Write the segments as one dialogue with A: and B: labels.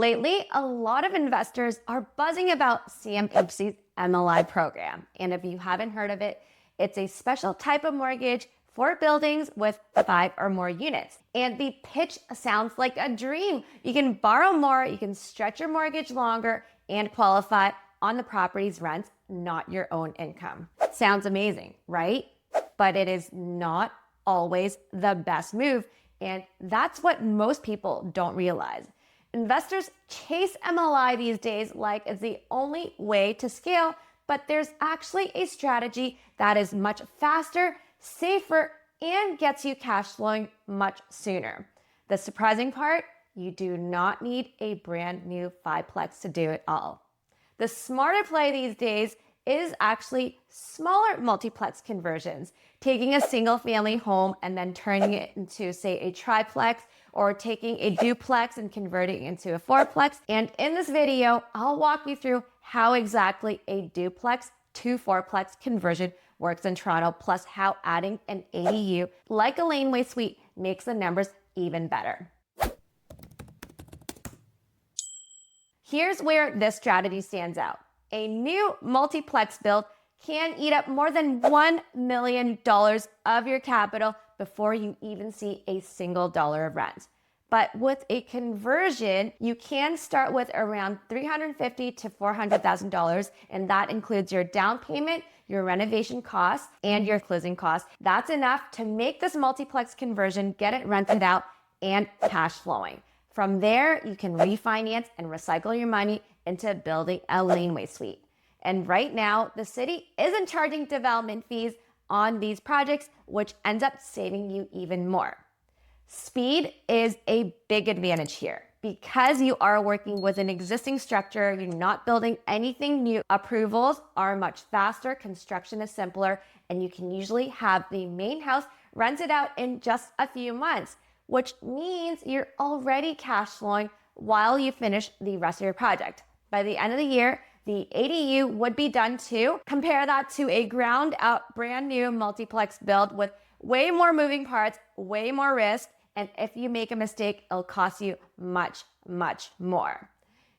A: Lately, a lot of investors are buzzing about CMHC's MLI program. And if you haven't heard of it, it's a special type of mortgage for buildings with 5 or more units. And the pitch sounds like a dream. You can borrow more, you can stretch your mortgage longer, and qualify on the property's rent, not your own income. Sounds amazing, right? But it is not always the best move. And that's what most people don't realize. Investors chase MLI these days like it's the only way to scale, but there's actually a strategy that is much faster, safer, and gets you cash flowing much sooner. The surprising part, you do not need a brand new fourplex to do it all. The smarter play these days is actually smaller multiplex conversions, taking a single family home and then turning it into, say, a triplex, or taking a duplex and converting it into a fourplex. And in this video, I'll walk you through how exactly a duplex to fourplex conversion works in Toronto, plus how adding an ADU like a laneway suite makes the numbers even better. Here's where this strategy stands out. A new multiplex build can eat up more than $1 million of your capital before you even see a single dollar of rent. But with a conversion, you can start with around $350,000 to $400,000, and that includes your down payment, your renovation costs, and your closing costs. That's enough to make this multiplex conversion, get it rented out, and cash flowing. From there, you can refinance and recycle your money into building a laneway suite. And right now, the city isn't charging development fees on these projects, which ends up saving you even more. Speed is a big advantage here. Because you are working with an existing structure, you're not building anything new. Approvals are much faster, construction is simpler, and you can usually have the main house rented out in just a few months, which means you're already cash flowing while you finish the rest of your project. By the end of the year, the ADU would be done too. Compare that to a ground out brand new multiplex build with way more moving parts, way more risk. And if you make a mistake, it'll cost you much, much more.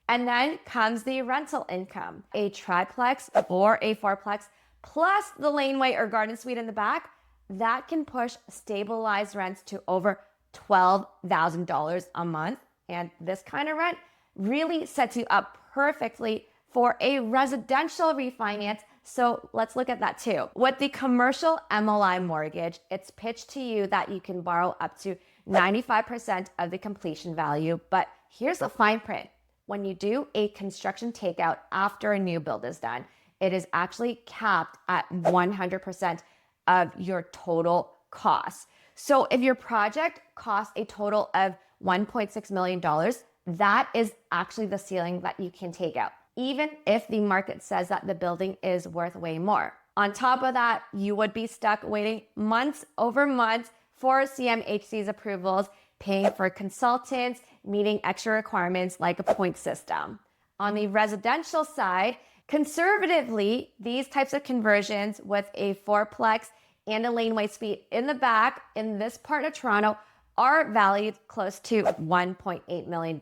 A: And then comes the rental income. A triplex or a fourplex plus the laneway or garden suite in the back, that can push stabilized rents to over $12,000 a month. And this kind of rent really sets you up perfectly for a residential refinance. So let's look at that too. With the commercial MLI mortgage, it's pitched to you that you can borrow up to 95% of the completion value. But here's the fine print. When you do a construction takeout after a new build is done, it is actually capped at 100% of your total costs. So if your project costs a total of $1.6 million, that is actually the ceiling that you can take out, even if the market says that the building is worth way more. On top of that, you would be stuck waiting months over months for CMHC's approvals, paying for consultants, meeting extra requirements like a point system. On the residential side, conservatively, these types of conversions with a fourplex and a laneway suite in the back in this part of Toronto are valued close to $1.8 million.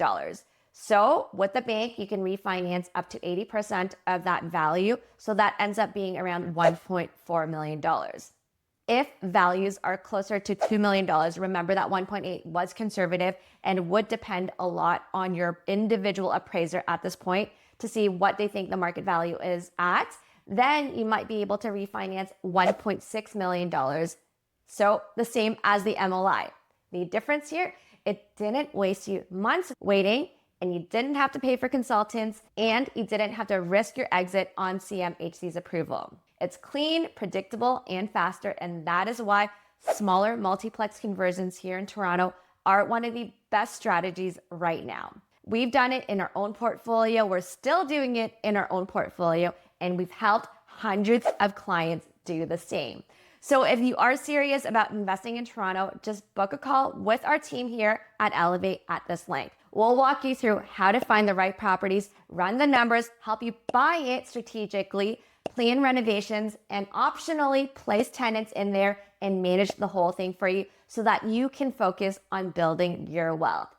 A: So with the bank, you can refinance up to 80% of that value. So that ends up being around $1.4 million. If values are closer to $2 million, remember that 1.8 was conservative and would depend a lot on your individual appraiser at this point to see what they think the market value is at. Then you might be able to refinance $1.6 million. So the same as the MLI. The difference here, it didn't waste you months waiting, and you didn't have to pay for consultants, and you didn't have to risk your exit on CMHC's approval. It's clean, predictable, and faster, and that is why smaller multiplex conversions here in Toronto are one of the best strategies right now. We've done it in our own portfolio. We're still doing it in our own portfolio, and we've helped hundreds of clients do the same. So if you are serious about investing in Toronto, just book a call with our team here at Elevate at this link. We'll walk you through how to find the right properties, run the numbers, help you buy it strategically, plan renovations, and optionally place tenants in there and manage the whole thing for you so that you can focus on building your wealth.